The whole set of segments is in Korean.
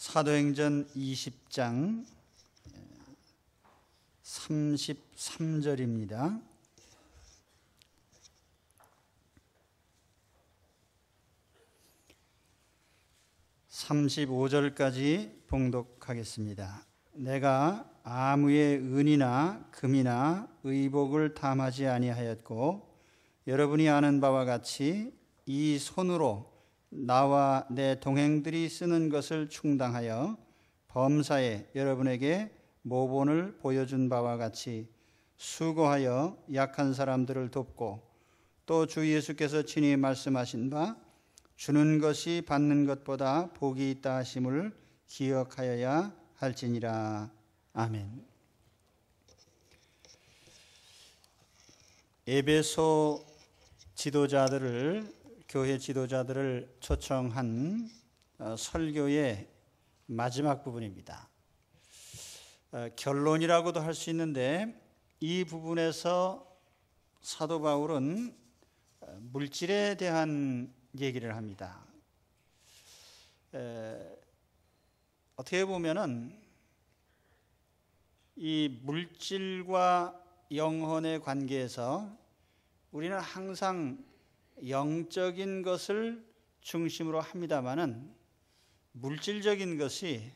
사도행전 20장 33절입니다. (35절까지) 봉독하겠습니다. 내가 아무의 은이나 금이나 의복을 탐하지 아니하였고 여러분이 아는 바와 같이 이 손으로 나와 내 동행들이 쓰는 것을 충당하여 범사에 여러분에게 모본을 보여준 바와 같이 수고하여 약한 사람들을 돕고 또 주 예수께서 친히 말씀하신 바 주는 것이 받는 것보다 복이 있다 하심을 기억하여야 할지니라. 아멘. 에베소 지도자들을, 교회 지도자들을 초청한 설교의 마지막 부분입니다. 결론이라고도 할 수 있는데 이 부분에서 사도 바울은 물질에 대한 얘기를 합니다. 어떻게 보면은 이 물질과 영혼의 관계에서 우리는 항상 영적인 것을 중심으로 합니다마는 물질적인 것이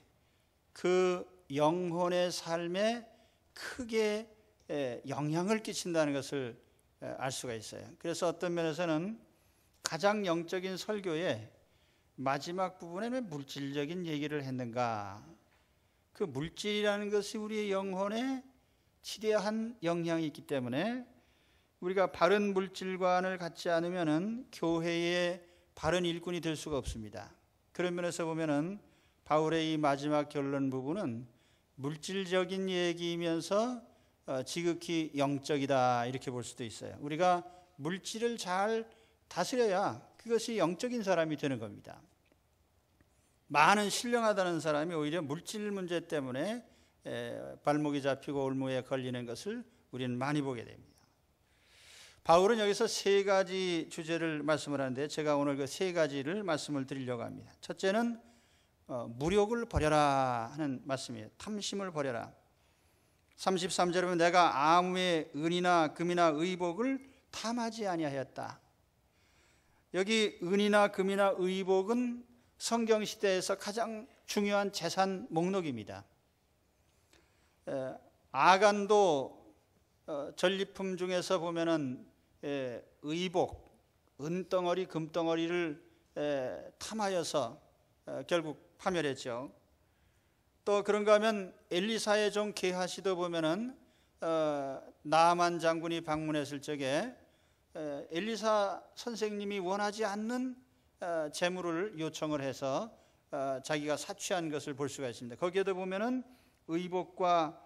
그 영혼의 삶에 크게 영향을 끼친다는 것을 알 수가 있어요. 그래서 어떤 면에서는 가장 영적인 설교의 마지막 부분에는 물질적인 얘기를 했는가? 그 물질이라는 것이 우리의 영혼에 지대한 영향이 있기 때문에 우리가 바른 물질관을 갖지 않으면은 교회의 바른 일꾼이 될 수가 없습니다. 그런 면에서 보면은 바울의 이 마지막 결론 부분은 물질적인 얘기이면서 지극히 영적이다 이렇게 볼 수도 있어요. 우리가 물질을 잘 다스려야 그것이 영적인 사람이 되는 겁니다. 많은 신령하다는 사람이 오히려 물질 문제 때문에 발목이 잡히고 올무에 걸리는 것을 우리는 많이 보게 됩니다. 바울은 여기서 세 가지 주제를 말씀을 하는데 제가 오늘 그 세 가지를 말씀을 드리려고 합니다. 첫째는 무욕을 버려라 하는 말씀이에요. 탐심을 버려라. 33절에 보면 내가 아무의 은이나 금이나 의복을 탐하지 아니하였다. 여기 은이나 금이나 의복은 성경시대에서 가장 중요한 재산 목록입니다. 아간도 전리품 중에서 보면은 의복, 은덩어리, 금덩어리를 탐하여서 결국 파멸했죠. 또 그런가 하면 엘리사의 종 게하시도 보면은 나아만 장군이 방문했을 적에 엘리사 선생님이 원하지 않는 재물을 요청을 해서 자기가 사취한 것을 볼 수가 있습니다. 거기에도 보면은 의복과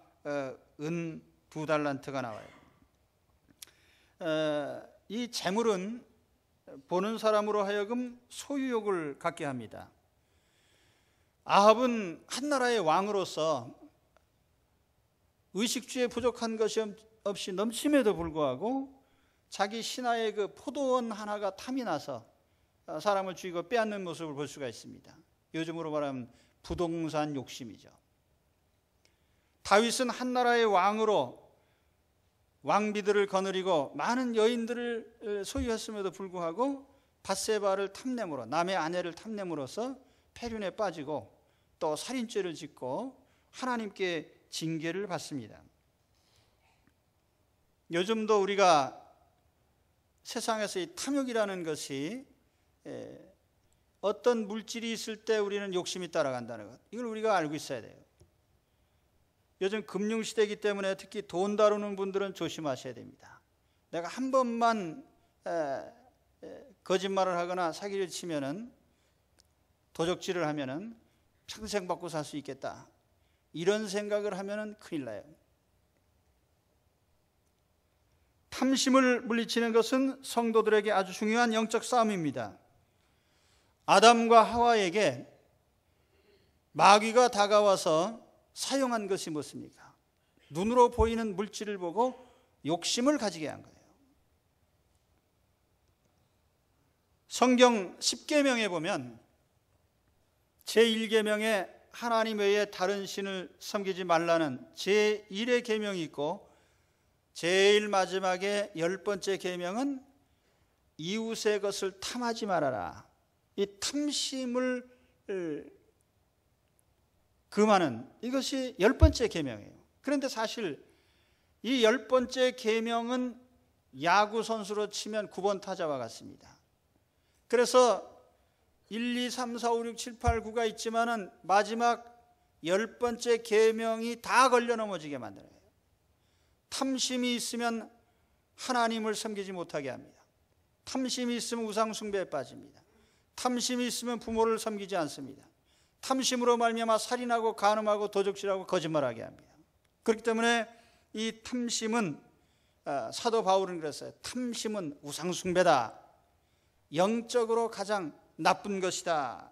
은 2달란트가 나와요. 이 재물은 보는 사람으로 하여금 소유욕을 갖게 합니다. 아합은 한 나라의 왕으로서 의식주에 부족한 것이 없이 넘침에도 불구하고 자기 신하의 그 포도원 하나가 탐이 나서 사람을 죽이고 빼앗는 모습을 볼 수가 있습니다. 요즘으로 말하면 부동산 욕심이죠. 다윗은 한 나라의 왕으로 왕비들을 거느리고 많은 여인들을 소유했음에도 불구하고 밧세바를 탐냄으로 남의 아내를 탐냄으로써 폐륜에 빠지고 또 살인죄를 짓고 하나님께 징계를 받습니다. 요즘도 우리가 세상에서 이 탐욕이라는 것이 어떤 물질이 있을 때 우리는 욕심이 따라간다는 것, 이걸 우리가 알고 있어야 돼요. 요즘 금융시대이기 때문에 특히 돈 다루는 분들은 조심하셔야 됩니다. 내가 한 번만 거짓말을 하거나 사기를 치면은, 도적질을 하면은 평생 받고 살 수 있겠다, 이런 생각을 하면은 큰일 나요. 탐심을 물리치는 것은 성도들에게 아주 중요한 영적 싸움입니다. 아담과 하와에게 마귀가 다가와서 사용한 것이 무엇입니까? 눈으로 보이는 물질을 보고 욕심을 가지게 한 거예요. 성경 10계명에 보면 제1계명에 하나님 외에 다른 신을 섬기지 말라는 제1의 계명이 있고 제일 마지막에 10번째 계명은 이웃의 것을 탐하지 말아라. 이 탐심을 금하는 이것이 10번째 계명이에요. 그런데 사실 이 10번째 계명은 야구 선수로 치면 9번 타자와 같습니다. 그래서 1, 2, 3, 4, 5, 6, 7, 8, 9가 있지만은 마지막 10번째 계명이 다 걸려 넘어지게 만들어요. 탐심이 있으면 하나님을 섬기지 못하게 합니다. 탐심이 있으면 우상 숭배에 빠집니다. 탐심이 있으면 부모를 섬기지 않습니다. 탐심으로 말미암아 살인하고 간음하고 도적질하고 거짓말하게 합니다. 그렇기 때문에 이 탐심은 사도 바울은 그랬어요. 탐심은 우상 숭배다. 영적으로 가장 나쁜 것이다.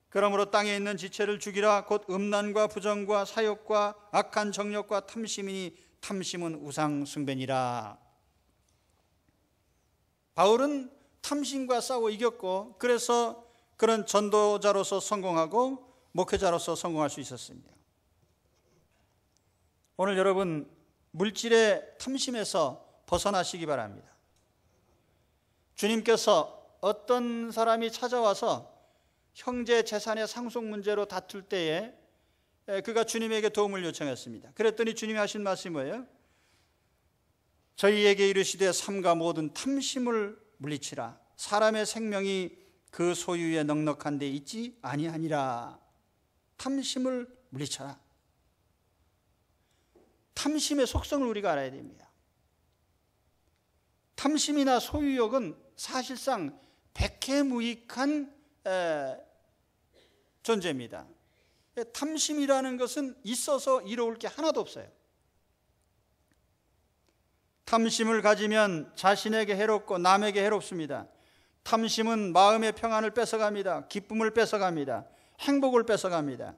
그러므로 땅에 있는 지체를 죽이라. 곧 음란과 부정과 사욕과 악한 정욕과 탐심이니 탐심은 우상 숭배니라. 바울은 탐심과 싸워 이겼고 그래서 그런 전도자로서 성공하고 목회자로서 성공할 수 있었습니다. 오늘 여러분 물질의 탐심에서 벗어나시기 바랍니다. 주님께서 어떤 사람이 찾아와서 형제 재산의 상속 문제로 다툴 때에 그가 주님에게 도움을 요청했습니다. 그랬더니 주님이 하신 말씀이 뭐예요? 저희에게 이르시되 삼가 모든 탐심을 물리치라. 사람의 생명이 그 소유에 넉넉한 데 있지 아니하니라. 탐심을 물리쳐라. 탐심의 속성을 우리가 알아야 됩니다. 탐심이나 소유욕은 사실상 백해무익한 존재입니다. 탐심이라는 것은 있어서 이로울 게 하나도 없어요. 탐심을 가지면 자신에게 해롭고 남에게 해롭습니다. 탐심은 마음의 평안을 뺏어갑니다. 기쁨을 뺏어갑니다. 행복을 뺏어갑니다.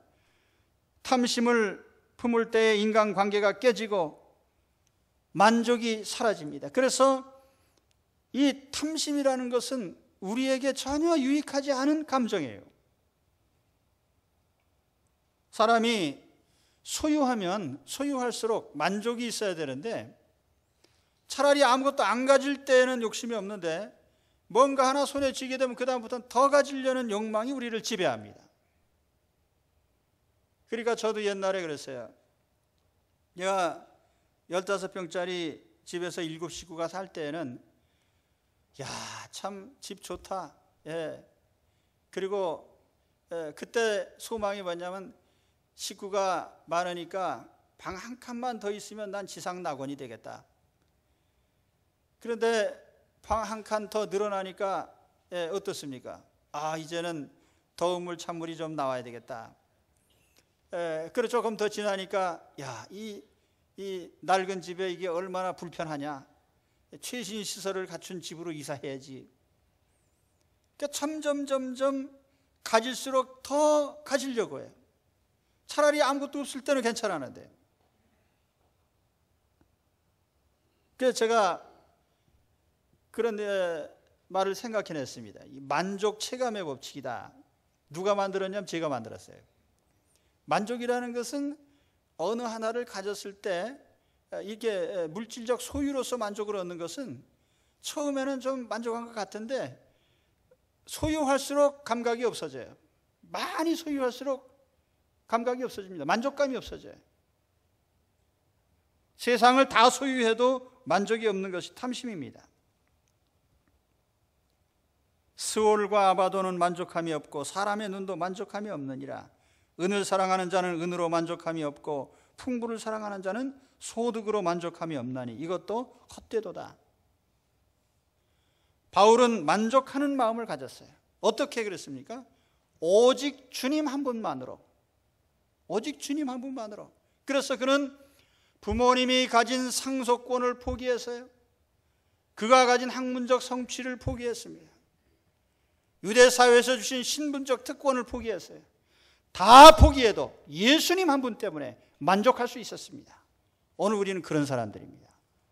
탐심을 품을 때에 인간관계가 깨지고 만족이 사라집니다. 그래서 이 탐심이라는 것은 우리에게 전혀 유익하지 않은 감정이에요. 사람이 소유하면 소유할수록 만족이 있어야 되는데 차라리 아무것도 안 가질 때는 욕심이 없는데 뭔가 하나 손에 쥐게 되면 그 다음부터는 더 가지려는 욕망이 우리를 지배합니다. 그러니까 저도 옛날에 그랬어요. 내가 15평짜리 집에서 7 식구가 살 때에는 야, 참 집 좋다. 그리고 그때 소망이 뭐냐면 식구가 많으니까 방 한 칸만 더 있으면 난 지상 낙원이 되겠다. 그런데 방 한 칸 더 늘어나니까 어떻습니까? 이제는 더운 물 찬물이 좀 나와야 되겠다. 그리고 조금 더 지나니까 이 낡은 집에 이게 얼마나 불편하냐. 최신 시설을 갖춘 집으로 이사해야지. 그러니까 점점 가질수록 더 가지려고 해요. 차라리 아무것도 없을 때는 괜찮았는데. 그래서 제가 그런 말을 생각해냈습니다. 이 만족 체감의 법칙이다. 누가 만들었냐면 제가 만들었어요. 만족이라는 것은 어느 하나를 가졌을 때 이게 물질적 소유로서 만족을 얻는 것은 처음에는 좀 만족한 것 같은데 소유할수록 감각이 없어져요. 많이 소유할수록 감각이 없어집니다. 만족감이 없어져요. 세상을 다 소유해도 만족이 없는 것이 탐심입니다. 스올과 아바도는 만족함이 없고 사람의 눈도 만족함이 없느니라. 은을 사랑하는 자는 은으로 만족함이 없고 풍부를 사랑하는 자는 소득으로 만족함이 없나니 이것도 헛되도다. 바울은 만족하는 마음을 가졌어요. 어떻게 그랬습니까? 오직 주님 한 분만으로. 오직 주님 한 분만으로. 그래서 그는 부모님이 가진 상속권을 포기했어요. 그가 가진 학문적 성취를 포기했습니다. 유대 사회에서 주신 신분적 특권을 포기했어요. 다 포기해도 예수님 한 분 때문에 만족할 수 있었습니다. 오늘 우리는 그런 사람들입니다.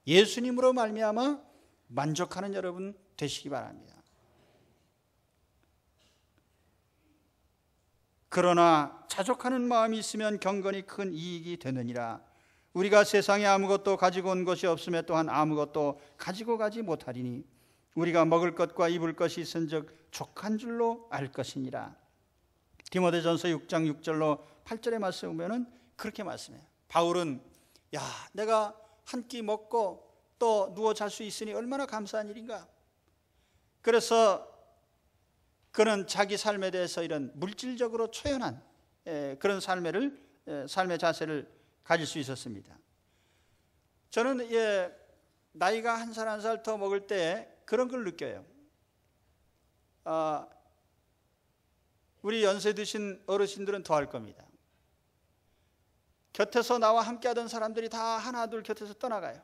예수님으로 말미암아 만족하는 여러분 되시기 바랍니다. 그러나 자족하는 마음이 있으면 경건이 큰 이익이 되느니라. 우리가 세상에 아무것도 가지고 온 것이 없음에 또한 아무것도 가지고 가지 못하리니 우리가 먹을 것과 입을 것이 있은즉 족한 줄로 알 것이니라. 디모데전서 6장 6절로 8절의 말씀 보면은 그렇게 말씀해요. 바울은 내가 한 끼 먹고 또 누워 잘 수 있으니 얼마나 감사한 일인가. 그래서 그는 자기 삶에 대해서 이런 물질적으로 초연한 그런 삶의 자세를 가질 수 있었습니다. 저는 나이가 한 살 한 살 더 먹을 때 그런 걸 느껴요. 우리 연세 드신 어르신들은 더 할 겁니다. 곁에서 나와 함께 하던 사람들이 다 하나 둘 곁에서 떠나가요.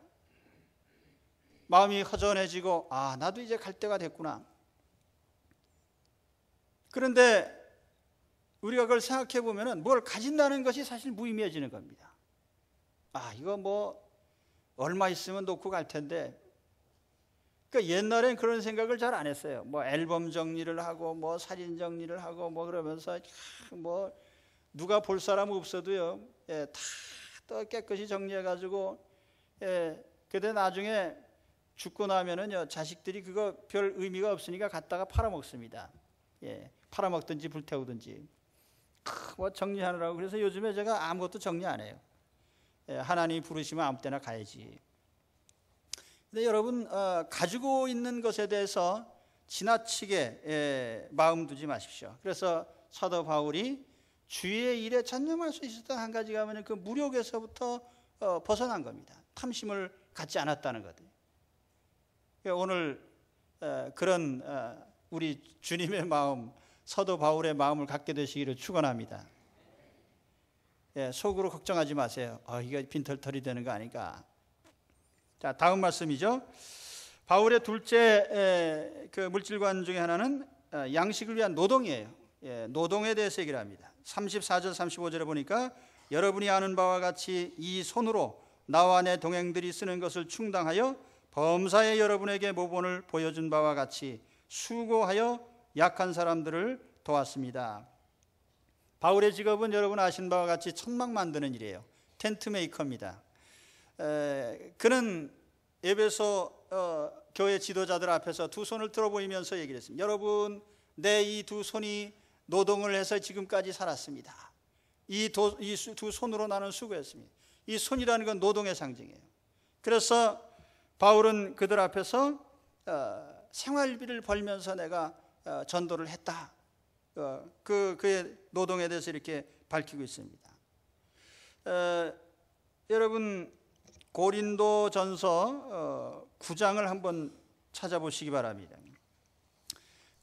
마음이 허전해지고 나도 이제 갈 때가 됐구나. 그런데 우리가 그걸 생각해 보면은 뭘 가진다는 것이 사실 무의미해지는 겁니다. 이거 뭐 얼마 있으면 놓고 갈 텐데. 그러니까 옛날엔 그런 생각을 잘 안 했어요. 뭐 앨범 정리를 하고 뭐 사진 정리를 하고 뭐 그러면서 뭐 누가 볼 사람 없어도요. 다 또 깨끗이 정리해 가지고 근데 나중에 죽고 나면은요 자식들이 그거 별 의미가 없으니까 갖다가 팔아먹습니다. 팔아먹든지 불태우든지 뭐 정리하느라고. 그래서 요즘에 제가 아무것도 정리 안 해요. 하나님이 부르시면 아무 때나 가야지. 근데 여러분 가지고 있는 것에 대해서 지나치게 마음 두지 마십시오. 그래서 사도 바울이 주의 일에 전념할 수 있었던 한 가지가 뭐냐면 그 무력에서부터 벗어난 겁니다. 탐심을 갖지 않았다는 것. 오늘 그런 우리 주님의 마음, 사도 바울의 마음을 갖게 되시기를 축원합니다. 속으로 걱정하지 마세요. 이게 빈털털이 되는 거 아닌가. 자, 다음 말씀이죠. 바울의 둘째 그 물질관 중에 하나는 양식을 위한 노동이에요. 노동에 대해서 얘기를 합니다. 34절 35절에 보니까 여러분이 아는 바와 같이 이 손으로 나와 내 동행들이 쓰는 것을 충당하여 범사에 여러분에게 모본을 보여준 바와 같이 수고하여 약한 사람들을 도왔습니다. 바울의 직업은 여러분 아신 바와 같이 천막 만드는 일이에요. 텐트 메이커입니다. 그는 에베소 교회 지도자들 앞에서 두 손을 들어 보이면서 얘기를 했습니다. 여러분, 내 이 두 손이 노동을 해서 지금까지 살았습니다. 이 두 손으로 나는 수고했습니다. 이 손이라는 건 노동의 상징이에요. 그래서 바울은 그들 앞에서 생활비를 벌면서 내가 전도를 했다. 그의 노동에 대해서 이렇게 밝히고 있습니다. 여러분 고린도전서 9장을 한번 찾아보시기 바랍니다.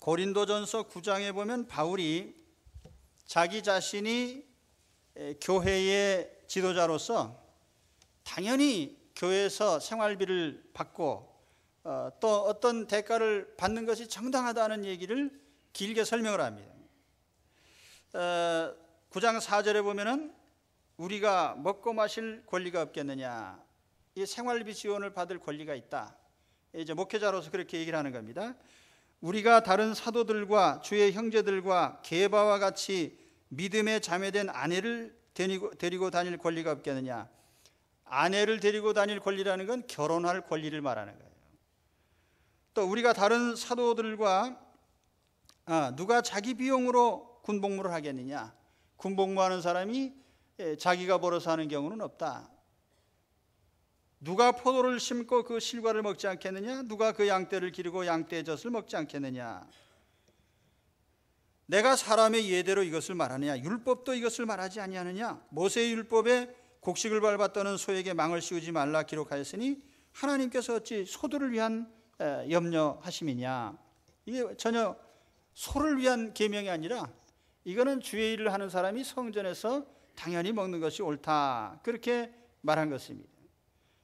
고린도전서 9장에 보면 바울이 자기 자신이 교회의 지도자로서 당연히 교회에서 생활비를 받고 또 어떤 대가를 받는 것이 정당하다는 얘기를 길게 설명을 합니다. 9장 4절에 보면은 우리가 먹고 마실 권리가 없겠느냐, 이 생활비 지원을 받을 권리가 있다. 이제 목회자로서 그렇게 얘기를 하는 겁니다. 우리가 다른 사도들과 주의 형제들과 게바와 같이 믿음에 자매된 아내를 데리고 다닐 권리가 없겠느냐. 아내를 데리고 다닐 권리라는 건 결혼할 권리를 말하는 거예요. 또 우리가 다른 사도들과 누가 자기 비용으로 군복무를 하겠느냐. 군복무하는 사람이 자기가 벌어서 하는 경우는 없다. 누가 포도를 심고 그 실과를 먹지 않겠느냐. 누가 그 양떼를 기르고 양떼의 젖을 먹지 않겠느냐. 내가 사람의 예대로 이것을 말하느냐. 율법도 이것을 말하지 아니하느냐. 모세의 율법에 곡식을 밟았다는 소에게 망을 씌우지 말라 기록하였으니 하나님께서 어찌 소들을 위한 염려하심이냐. 이게 전혀 소를 위한 계명이 아니라 이거는 주의 일을 하는 사람이 성전에서 당연히 먹는 것이 옳다. 그렇게 말한 것입니다.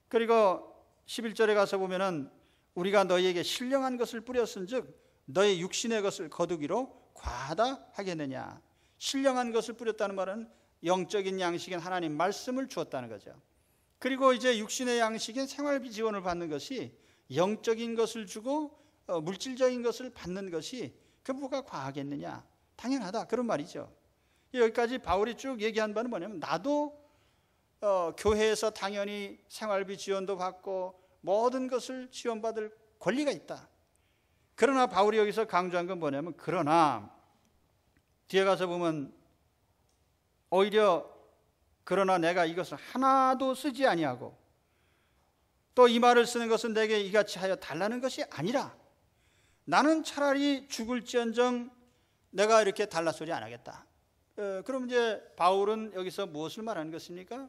그리고 11절에 가서 보면은 우리가 너희에게 신령한 것을 뿌렸은즉 너희 육신의 것을 거두기로 과하다 하겠느냐. 신령한 것을 뿌렸다는 말은 영적인 양식인 하나님 말씀을 주었다는 거죠. 그리고 이제 육신의 양식인 생활비 지원을 받는 것이 영적인 것을 주고 물질적인 것을 받는 것이 그 뭐가 과하겠느냐. 당연하다 그런 말이죠. 여기까지 바울이 쭉 얘기한 바는 뭐냐면, 나도 교회에서 당연히 생활비 지원도 받고 모든 것을 지원받을 권리가 있다. 그러나 바울이 여기서 강조한 건 뭐냐면, 그러나 뒤에 가서 보면 오히려 그러나 내가 이것을 하나도 쓰지 아니하고 또 이 말을 쓰는 것은 내게 이같이 하여 달라는 것이 아니라 나는 차라리 죽을지언정 내가 이렇게 달라 소리 안 하겠다. 그럼 이제 바울은 여기서 무엇을 말하는 것입니까?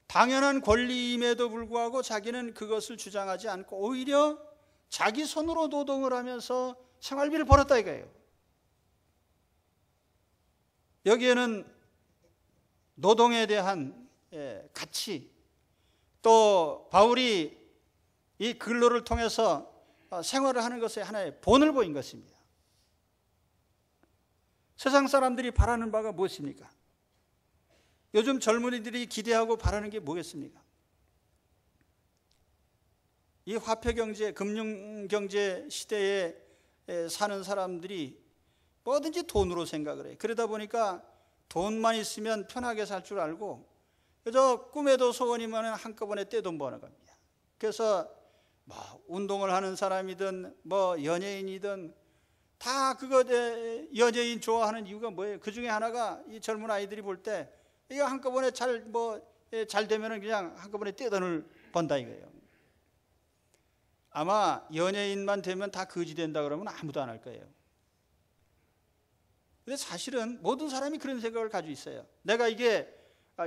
당연한 권리임에도 불구하고 자기는 그것을 주장하지 않고 오히려 자기 손으로 노동을 하면서 생활비를 벌었다 이거예요. 여기에는 노동에 대한 가치, 또 바울이 이 근로를 통해서 생활을 하는 것에 하나의 본을 보인 것입니다. 세상 사람들이 바라는 바가 무엇입니까? 요즘 젊은이들이 기대하고 바라는 게 뭐겠습니까? 이 화폐경제, 금융경제 시대에 사는 사람들이 뭐든지 돈으로 생각을 해요. 그러다 보니까 돈만 있으면 편하게 살 줄 알고 그저 꿈에도 소원이면 한꺼번에 떼돈 버는 겁니다. 그래서 뭐 운동을 하는 사람이든 뭐 연예인이든 다 그거 연예인 좋아하는 이유가 뭐예요? 그 중에 하나가 이 젊은 아이들이 볼 때 이거 한꺼번에 잘 되면은 그냥 한꺼번에 떼돈을 번다 이거예요. 아마 연예인만 되면 다 거지 된다 그러면 아무도 안 할 거예요. 근데 사실은 모든 사람이 그런 생각을 가지고 있어요. 내가 이게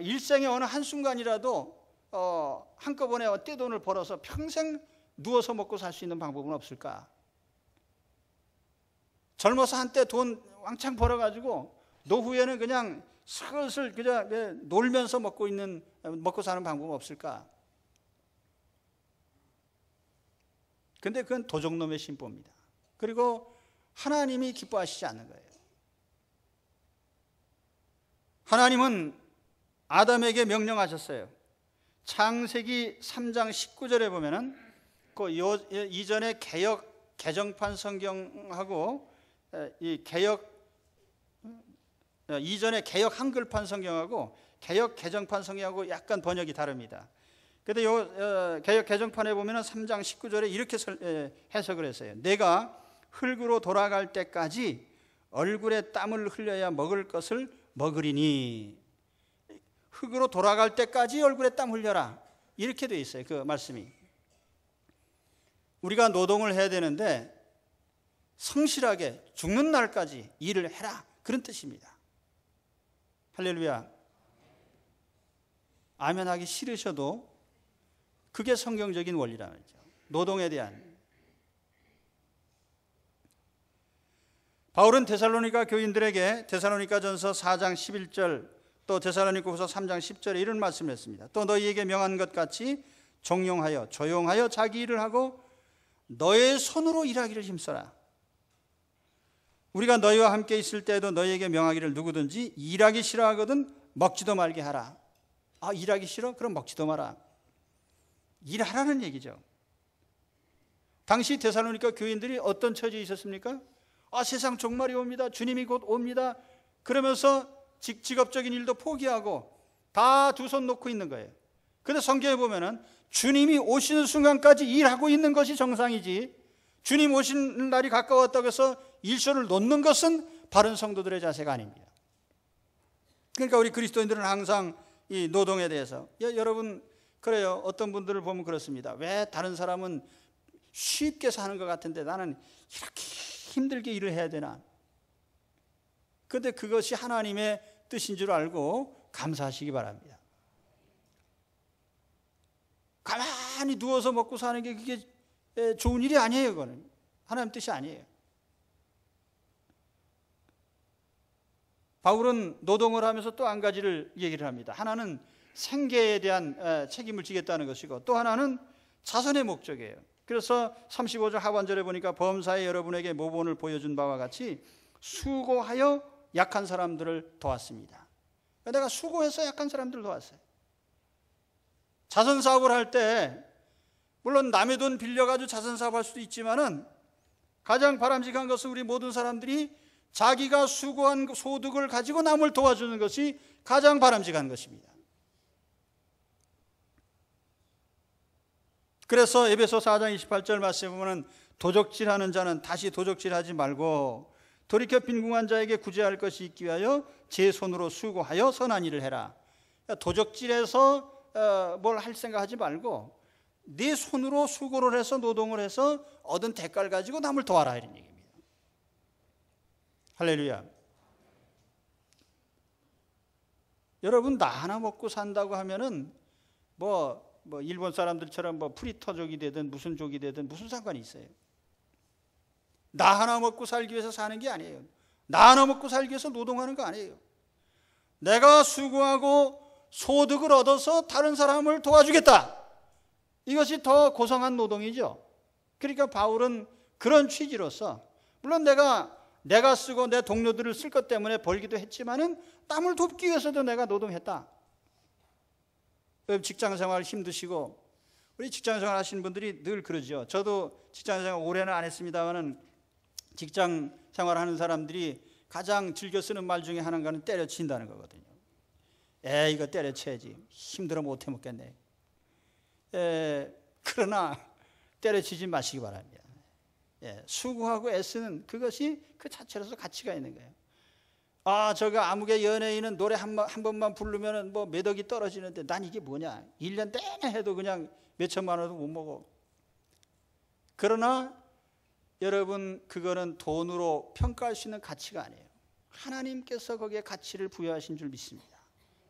일생의 어느 한순간이라도 한꺼번에 떼돈을 벌어서 평생 누워서 먹고 살 수 있는 방법은 없을까? 젊어서 한때 돈 왕창 벌어가지고 노후에는 그냥 슬슬 그냥 놀면서 먹고 사는 방법은 없을까? 근데 그건 도적놈의 심보입니다. 그리고 하나님이 기뻐하시지 않는 거예요. 하나님은 아담에게 명령하셨어요. 창세기 3장 19절에 보면은 그 이전에 개정판 성경하고 이전에 개역 한글판 성경하고 개역 개정판 성경하고 약간 번역이 다릅니다. 근데 개역 개정판에 보면은 3장 19절에 이렇게 해석을 했어요. 내가 흙으로 돌아갈 때까지 얼굴에 땀을 흘려야 먹을 것을 먹으리니, 흙으로 돌아갈 때까지 얼굴에 땀 흘려라, 이렇게 돼 있어요. 그 말씀이. 우리가 노동을 해야 되는데 성실하게 죽는 날까지 일을 해라, 그런 뜻입니다. 할렐루야. 아멘 하기 싫으셔도 그게 성경적인 원리라는 거죠. 노동에 대한. 바울은 데살로니가 교인들에게 데살로니가전서 4장 11절 또 데살로니가후서 3장 10절에 이런 말씀을 했습니다. 또 너희에게 명한 것 같이 종용하여 조용하여 자기 일을 하고 너의 손으로 일하기를 힘써라. 우리가 너희와 함께 있을 때에도 너희에게 명하기를 누구든지 일하기 싫어하거든 먹지도 말게 하라. 아, 일하기 싫어? 그럼 먹지도 마라. 일하라는 얘기죠. 당시 데살로니가 교인들이 어떤 처지에 있었습니까? 아, 세상 종말이 옵니다. 주님이 곧 옵니다. 그러면서 직업적인 일도 포기하고 다 두 손 놓고 있는 거예요. 그런데 성경에 보면은 주님이 오시는 순간까지 일하고 있는 것이 정상이지, 주님 오시는 날이 가까웠다고 해서 일손을 놓는 것은 바른 성도들의 자세가 아닙니다. 그러니까 우리 그리스도인들은 항상 이 노동에 대해서, 여러분 그래요. 어떤 분들을 보면 그렇습니다. 왜 다른 사람은 쉽게 사는 것 같은데 나는 이렇게 힘들게 일을 해야 되나? 그런데 그것이 하나님의 뜻인 줄 알고 감사하시기 바랍니다. 가만히 누워서 먹고 사는 게 그게 좋은 일이 아니에요. 그거는 하나님 뜻이 아니에요. 바울은 노동을 하면서 또 한 가지를 얘기를 합니다. 하나는 생계에 대한 책임을 지겠다는 것이고, 또 하나는 자선의 목적이에요. 그래서 35절 하반절에 보니까 범사에 여러분에게 모본을 보여준 바와 같이 수고하여 약한 사람들을 도왔습니다. 내가 수고해서 약한 사람들을 도왔어요. 자선사업을 할 때 물론 남의 돈 빌려가지고 자선사업 할 수도 있지만은 가장 바람직한 것은 우리 모든 사람들이 자기가 수고한 소득을 가지고 남을 도와주는 것이 가장 바람직한 것입니다. 그래서 에베소 4장 28절 말씀에 보면 도적질하는 자는 다시 도적질하지 말고 돌이켜 빈궁한 자에게 구제할 것이 있기 위하여 제 손으로 수고하여 선한 일을 해라. 도적질해서 뭘 할 생각하지 말고 네 손으로 수고를 해서 노동을 해서 얻은 대가를 가지고 남을 도와라, 이런 얘기입니다. 할렐루야. 여러분, 나 하나 먹고 산다고 하면은 뭐 일본 사람들처럼 뭐 프리터족이 되든 무슨 족이 되든 무슨 상관이 있어요? 나 하나 먹고 살기 위해서 사는 게 아니에요. 나 하나 먹고 살기 위해서 노동하는 거 아니에요. 내가 수고하고 소득을 얻어서 다른 사람을 도와주겠다. 이것이 더 고상한 노동이죠. 그러니까 바울은 그런 취지로서, 물론 내가 쓰고 내 동료들을 쓸 것 때문에 벌기도 했지만은 남을 돕기 위해서도 내가 노동했다. 직장생활 힘드시고, 우리 직장생활 하시는 분들이 늘 그러죠. 저도 직장생활 오래는 안 했습니다만은 직장생활 하는 사람들이 가장 즐겨 쓰는 말 중에 하나는 때려친다는 거거든요. 이거 때려쳐야지. 힘들어 못 해먹겠네. 그러나 때려치지 마시기 바랍니다. 수고하고 애쓰는 그것이 그 자체로서 가치가 있는 거예요. 저거 아무개 연예인은 노래 한 번만 부르면 뭐 몇 억이 떨어지는데 난 이게 뭐냐. 1년 내내 해도 그냥 몇 천만 원도 못 먹어. 그러나 여러분, 그거는 돈으로 평가할 수 있는 가치가 아니에요. 하나님께서 거기에 가치를 부여하신 줄 믿습니다.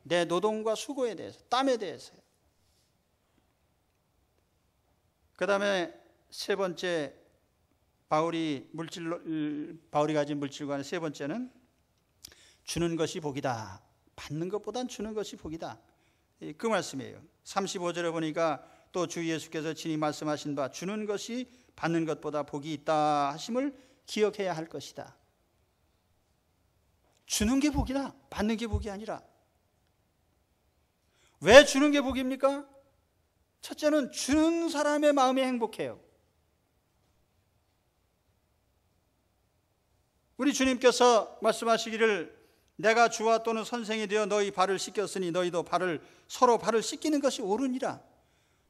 내 노동과 수고에 대해서, 땀에 대해서요. 그 다음에 세 번째, 바울이 가진 물질과는 세 번째는 주는 것이 복이다. 받는 것보단 주는 것이 복이다. 그 말씀이에요. 35절에 보니까 또 주 예수께서 친히 말씀하신 바 주는 것이 받는 것보다 복이 있다 하심을 기억해야 할 것이다. 주는 게 복이다. 받는 게 복이 아니라. 왜 주는 게 복입니까? 첫째는 주는 사람의 마음이 행복해요. 우리 주님께서 말씀하시기를 내가 주와 또는 선생이 되어 너희 발을 씻겼으니 너희도 서로 발을 씻기는 것이 옳으니라.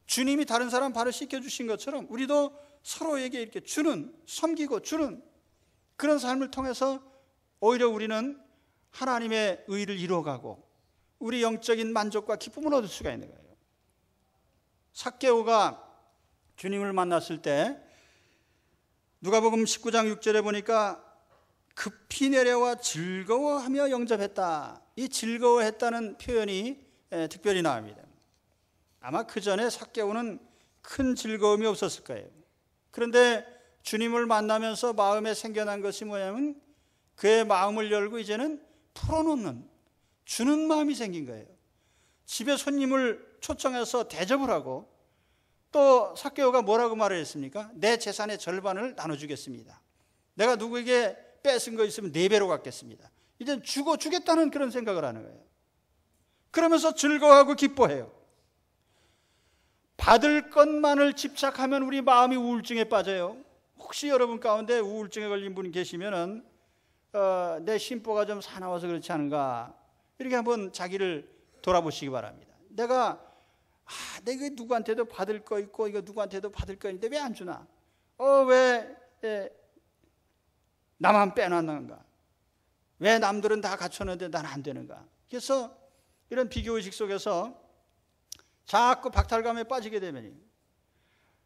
주님이 다른 사람 발을 씻겨주신 것처럼 우리도 서로에게 이렇게 섬기고 주는 그런 삶을 통해서 오히려 우리는 하나님의 의를 이루어가고 우리 영적인 만족과 기쁨을 얻을 수가 있는 거예요. 삭개오가 주님을 만났을 때 누가복음 19장 6절에 보니까 급히 내려와 즐거워하며 영접했다. 이 즐거워했다는 표현이 특별히 나옵니다. 아마 그 전에 삭개오는 큰 즐거움이 없었을 거예요. 그런데 주님을 만나면서 마음에 생겨난 것이 뭐냐면 그의 마음을 열고 이제는 풀어놓는, 주는 마음이 생긴 거예요. 집에 손님을 초청해서 대접을 하고 또 삭개오가 뭐라고 말을 했습니까? 내 재산의 절반을 나눠주겠습니다. 내가 누구에게 뺏은 거 있으면 4배로 갚겠습니다. 이제 주겠다는 그런 생각을 하는 거예요. 그러면서 즐거워하고 기뻐해요. 받을 것만을 집착하면 우리 마음이 우울증에 빠져요. 혹시 여러분 가운데 우울증에 걸린 분이 계시면은 내 심보가 좀 사나워서 그렇지 않은가, 이렇게 한번 자기를 돌아보시기 바랍니다. 내가 누구한테도 받을 거 있고 이거 누구한테도 받을 거 있는데 왜 안 주나? 왜 나만 빼놨는가? 왜 남들은 다 갖췄는데 난 안 되는가? 그래서 이런 비교의식 속에서 자꾸 박탈감에 빠지게 되면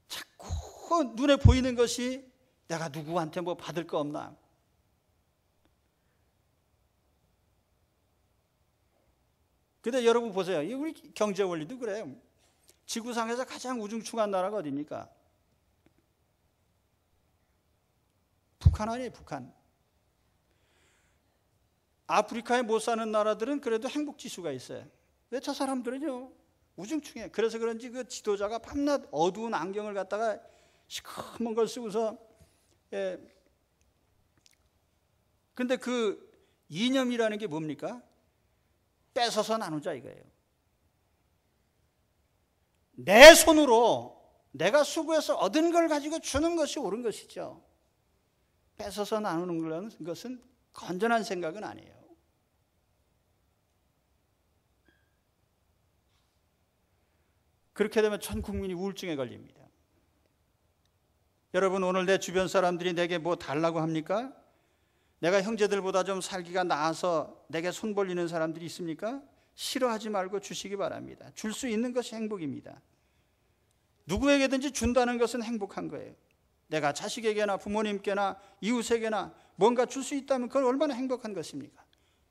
자꾸 눈에 보이는 것이 내가 누구한테 뭐 받을 거 없나? 근데 여러분 보세요. 우리 경제 원리도 그래요. 지구상에서 가장 우중충한 나라가 어디입니까? 북한 아니에요, 북한. 아프리카에 못 사는 나라들은 그래도 행복지수가 있어요. 왜 저 사람들은요, 우중충해. 그래서 그런지 그 지도자가 밤낮 어두운 안경을 갖다가 시커먼 걸 쓰고서, 근데 그 이념이라는 게 뭡니까? 뺏어서 나누자 이거예요. 내 손으로 내가 수고해서 얻은 걸 가지고 주는 것이 옳은 것이죠. 뺏어서 나누는 것은 건전한 생각은 아니에요. 그렇게 되면 전 국민이 우울증에 걸립니다. 여러분, 오늘 내 주변 사람들이 내게 뭐 달라고 합니까? 내가 형제들보다 좀 살기가 나아서 내게 손 벌리는 사람들이 있습니까? 싫어하지 말고 주시기 바랍니다. 줄 수 있는 것이 행복입니다. 누구에게든지 준다는 것은 행복한 거예요. 내가 자식에게나 부모님께나 이웃에게나 뭔가 줄 수 있다면 그건 얼마나 행복한 것입니까?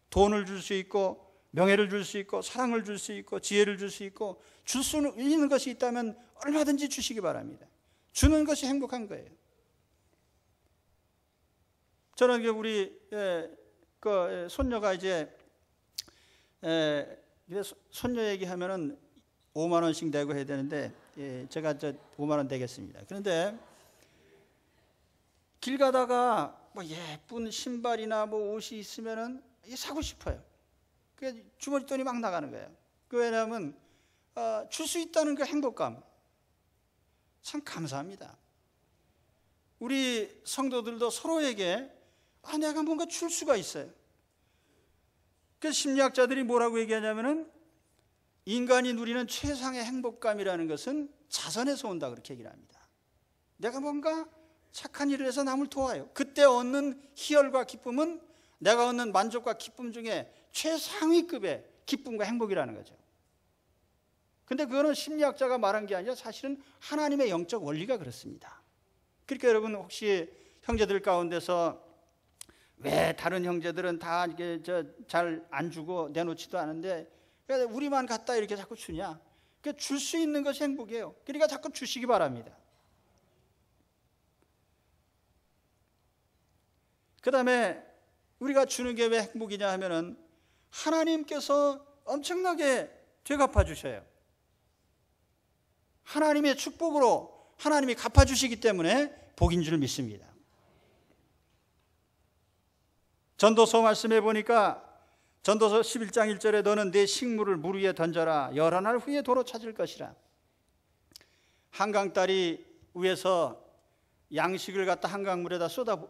돈을 줄 수 있고 명예를 줄 수 있고 사랑을 줄 수 있고 지혜를 줄 수 있고 줄 수 있는 것이 있다면 얼마든지 주시기 바랍니다. 주는 것이 행복한 거예요. 저는 우리 손녀가 이제 손녀 얘기하면은 5만 원씩 내고 해야 되는데 제가 5만 원 내겠습니다. 그런데 길 가다가 뭐 예쁜 신발이나 뭐 옷이 있으면은 사고 싶어요. 그 주머니 돈이 막 나가는 거예요. 왜냐하면 줄 수 있다는 그 행복감 참 감사합니다. 우리 성도들도 서로에게 내가 뭔가 줄 수가 있어요. 그 심리학자들이 뭐라고 얘기하냐면은 인간이 누리는 최상의 행복감이라는 것은 자선에서 온다 그렇게 얘기를 합니다. 내가 뭔가 착한 일을 해서 남을 도와요. 그때 얻는 희열과 기쁨은 내가 얻는 만족과 기쁨 중에 최상위급의 기쁨과 행복이라는 거죠. 근데 그거는 심리학자가 말한 게 아니라 사실은 하나님의 영적 원리가 그렇습니다. 그러니까 여러분, 혹시 형제들 가운데서 왜 다른 형제들은 다 이게 잘 안 주고 내놓지도 않은데 우리만 갖다 이렇게 자꾸 주냐? 줄 수 있는 것이 행복이에요. 그러니까 자꾸 주시기 바랍니다. 그 다음에 우리가 주는 게 왜 행복이냐 하면은 하나님께서 엄청나게 되갚아 주셔요. 하나님의 축복으로 하나님이 갚아주시기 때문에 복인 줄 믿습니다. 전도서 말씀해 보니까 전도서 11장 1절에 너는 내 식물을 물 위에 던져라. 여러 날 후에 도로 찾을 것이라. 한강딸이 위에서 양식을 갖다 한강물에다 쏟아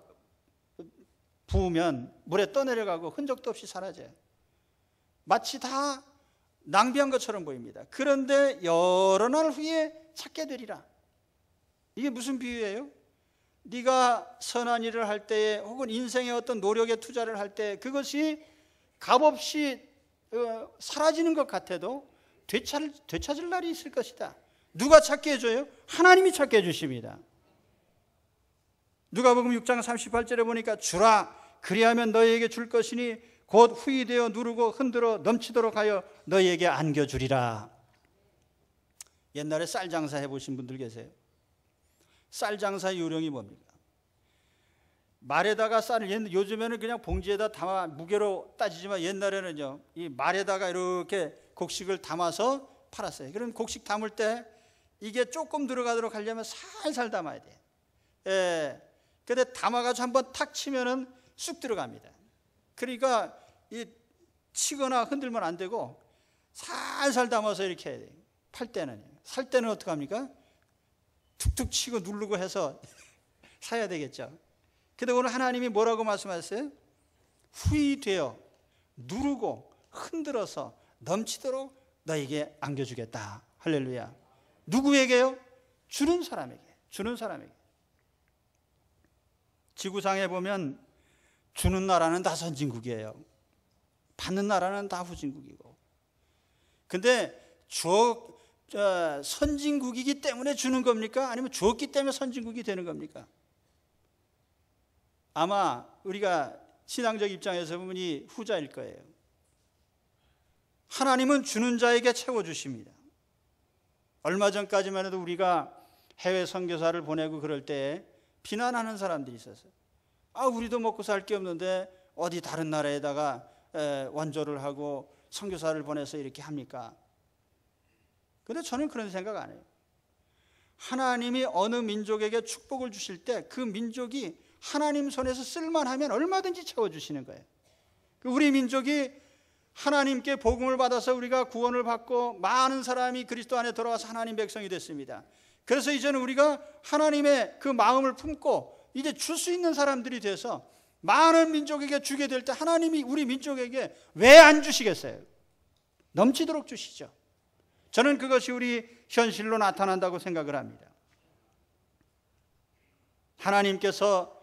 부으면 물에 떠내려가고 흔적도 없이 사라져요. 마치 다 낭비한 것처럼 보입니다. 그런데 여러 날 후에 찾게 되리라. 이게 무슨 비유예요? 네가 선한 일을 할 때에 혹은 인생의 어떤 노력의 투자를 할 때 그것이 값없이 사라지는 것 같아도 되찾을 날이 있을 것이다. 누가 찾게 해줘요? 하나님이 찾게 해주십니다. 누가복음 6장 38절에 보니까 주라 그리하면 너희에게 줄 것이니 곧 후히 되어 누르고 흔들어 넘치도록 하여 너희에게 안겨주리라. 옛날에 쌀 장사 해보신 분들 계세요? 쌀 장사 요령이 뭡니까? 말에다가 쌀을, 요즘에는 그냥 봉지에다 담아 무게로 따지지만 옛날에는요 이 말에다가 이렇게 곡식을 담아서 팔았어요. 그럼 곡식 담을 때 이게 조금 들어가도록 하려면 살살 담아야 돼요. 근데 담아가지고 한번 탁 치면은 쑥 들어갑니다. 그러니까 이 치거나 흔들면 안 되고 살살 담아서 이렇게 해야 돼요. 팔 때는. 살 때는 어떻게 합니까? 툭툭 치고 누르고 해서 사야 되겠죠. 근데 오늘 하나님이 뭐라고 말씀하셨어요? 후히 되어 누르고 흔들어서 넘치도록 너에게 안겨주겠다. 할렐루야. 누구에게요? 주는 사람에게. 주는 사람에게. 지구상에 보면 주는 나라는 다 선진국이에요. 받는 나라는 다 후진국이고. 근데 선진국이기 때문에 주는 겁니까? 아니면 주었기 때문에 선진국이 되는 겁니까? 아마 우리가 신앙적 입장에서 보면 이 후자일 거예요. 하나님은 주는 자에게 채워주십니다. 얼마 전까지만 해도 우리가 해외 선교사를 보내고 그럴 때 비난하는 사람들이 있었어요. 우리도 먹고 살 게 없는데 어디 다른 나라에다가 원조를 하고 선교사를 보내서 이렇게 합니까? 근데 저는 그런 생각 안 해요. 하나님이 어느 민족에게 축복을 주실 때 그 민족이 하나님 손에서 쓸만하면 얼마든지 채워주시는 거예요. 우리 민족이 하나님께 복음을 받아서 우리가 구원을 받고 많은 사람이 그리스도 안에 들어와서 하나님 백성이 됐습니다. 그래서 이제는 우리가 하나님의 그 마음을 품고 이제 줄 수 있는 사람들이 돼서 많은 민족에게 주게 될 때 하나님이 우리 민족에게 왜 안 주시겠어요? 넘치도록 주시죠. 저는 그것이 우리 현실로 나타난다고 생각을 합니다. 하나님께서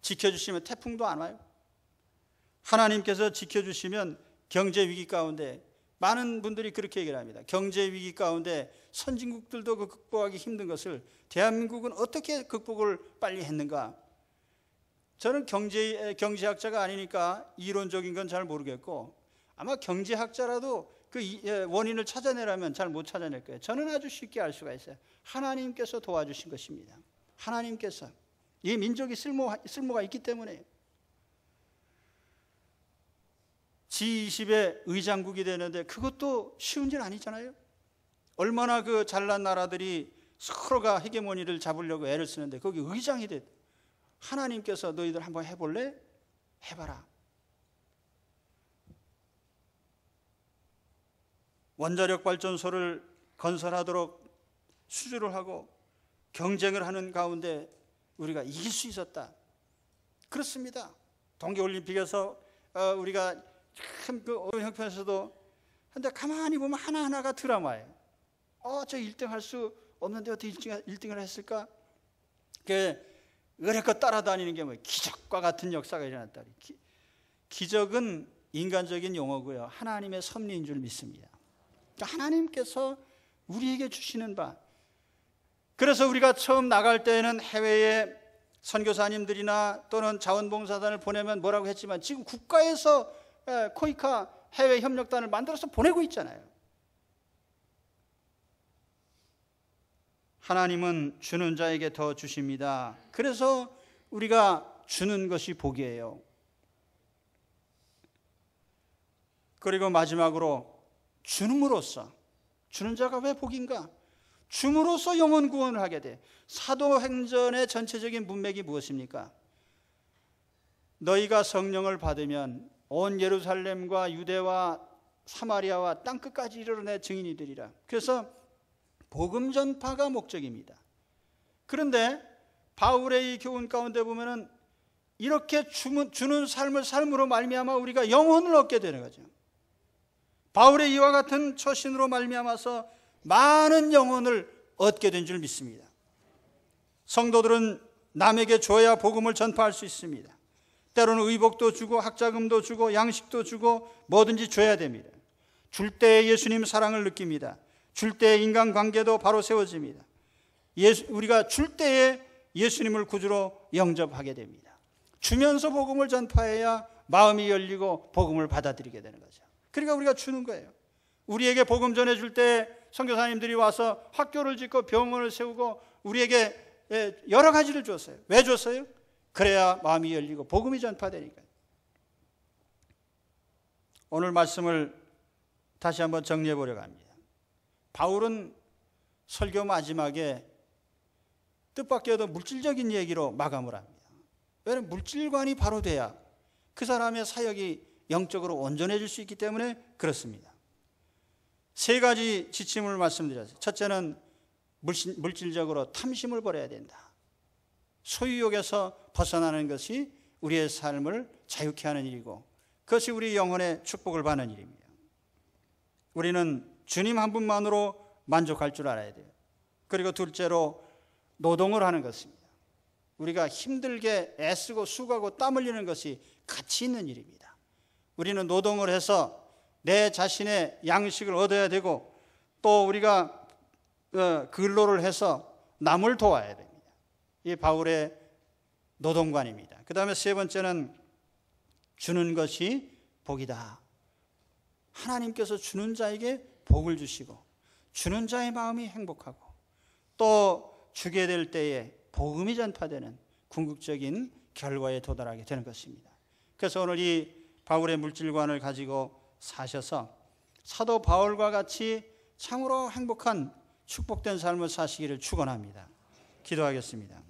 지켜주시면 태풍도 안 와요. 하나님께서 지켜주시면 경제 위기 가운데, 많은 분들이 그렇게 얘기를 합니다. 경제 위기 가운데 선진국들도 그 극복하기 힘든 것을 대한민국은 어떻게 극복을 빨리 했는가? 저는 경제학자가 아니니까 이론적인 건 잘 모르겠고, 아마 경제학자라도 그 원인을 찾아내라면 잘 못 찾아낼 거예요. 저는 아주 쉽게 알 수가 있어요. 하나님께서 도와주신 것입니다. 하나님께서. 이 민족이 쓸모가 있기 때문에. G20의 의장국이 되는데 그것도 쉬운 일 아니잖아요. 얼마나 그 잘난 나라들이 서로가 헤게모니를 잡으려고 애를 쓰는데 거기 의장이 됐. 하나님께서 너희들 한번 해볼래? 해봐라. 원자력 발전소를 건설하도록 수주를 하고 경쟁을 하는 가운데 우리가 이길 수 있었다. 그렇습니다. 동계올림픽에서 우리가 참 그 어려운 형편에서도, 근데 가만히 보면 하나하나가 드라마예요. 저 1등 할 수 없는데 어떻게 1등을 했을까? 의뢰껏 따라다니는 게 뭐예요? 기적과 같은 역사가 일어났다. 기적은 인간적인 용어고요. 하나님의 섭리인 줄 믿습니다. 그러니까 하나님께서 우리에게 주시는 바. 그래서 우리가 처음 나갈 때에는 해외에 선교사님들이나 또는 자원봉사단을 보내면 뭐라고 했지만 지금 국가에서 코이카 해외 협력단을 만들어서 보내고 있잖아요. 하나님은 주는 자에게 더 주십니다. 그래서 우리가 주는 것이 복이에요. 그리고 마지막으로 주는으로써, 주는 자가 왜 복인가? 줌으로써 영혼 구원을 하게 돼. 사도행전의 전체적인 문맥이 무엇입니까? 너희가 성령을 받으면 온 예루살렘과 유대와 사마리아와 땅끝까지 이르러 내 증인이 되리라. 그래서 복음 전파가 목적입니다. 그런데 바울의 이 교훈 가운데 보면은 이렇게 주는 삶으로 말미암아 우리가 영혼을 얻게 되는 거죠. 바울의 이와 같은 처신으로 말미암아서 많은 영혼을 얻게 된 줄 믿습니다. 성도들은 남에게 줘야 복음을 전파할 수 있습니다. 때로는 의복도 주고 학자금도 주고 양식도 주고 뭐든지 줘야 됩니다. 줄 때에 예수님 사랑을 느낍니다. 줄 때에 인간관계도 바로 세워집니다. 우리가 줄 때에 예수님을 구주로 영접하게 됩니다. 주면서 복음을 전파해야 마음이 열리고 복음을 받아들이게 되는 거죠. 그러니까 우리가 주는 거예요. 우리에게 복음 전해줄 때 선교사님들이 와서 학교를 짓고 병원을 세우고 우리에게 여러 가지를 줬어요. 왜 줬어요? 그래야 마음이 열리고 복음이 전파되니까요. 오늘 말씀을 다시 한번 정리해 보려고 합니다. 바울은 설교 마지막에 뜻밖에도 물질적인 얘기로 마감을 합니다. 왜냐하면 물질관이 바로 돼야 그 사람의 사역이 영적으로 온전해질 수 있기 때문에 그렇습니다. 세 가지 지침을 말씀드렸어요. 첫째는 물질적으로 탐심을 버려야 된다. 소유욕에서 벗어나는 것이 우리의 삶을 자유케 하는 일이고 그것이 우리 영혼의 축복을 받는 일입니다. 우리는 주님 한 분만으로 만족할 줄 알아야 돼요. 그리고 둘째로 노동을 하는 것입니다. 우리가 힘들게 애쓰고 수고하고 땀 흘리는 것이 가치 있는 일입니다. 우리는 노동을 해서 내 자신의 양식을 얻어야 되고 또 우리가 근로를 해서 남을 도와야 됩니다. 이 바울의 노동관입니다. 그 다음에 세 번째는 주는 것이 복이다. 하나님께서 주는 자에게 복을 주시고 주는 자의 마음이 행복하고 또 주게 될 때에 복음이 전파되는 궁극적인 결과에 도달하게 되는 것입니다. 그래서 오늘 이 바울의 물질관을 가지고 사셔서 사도 바울과 같이 참으로 행복한 축복된 삶을 사시기를 축원합니다. 기도하겠습니다.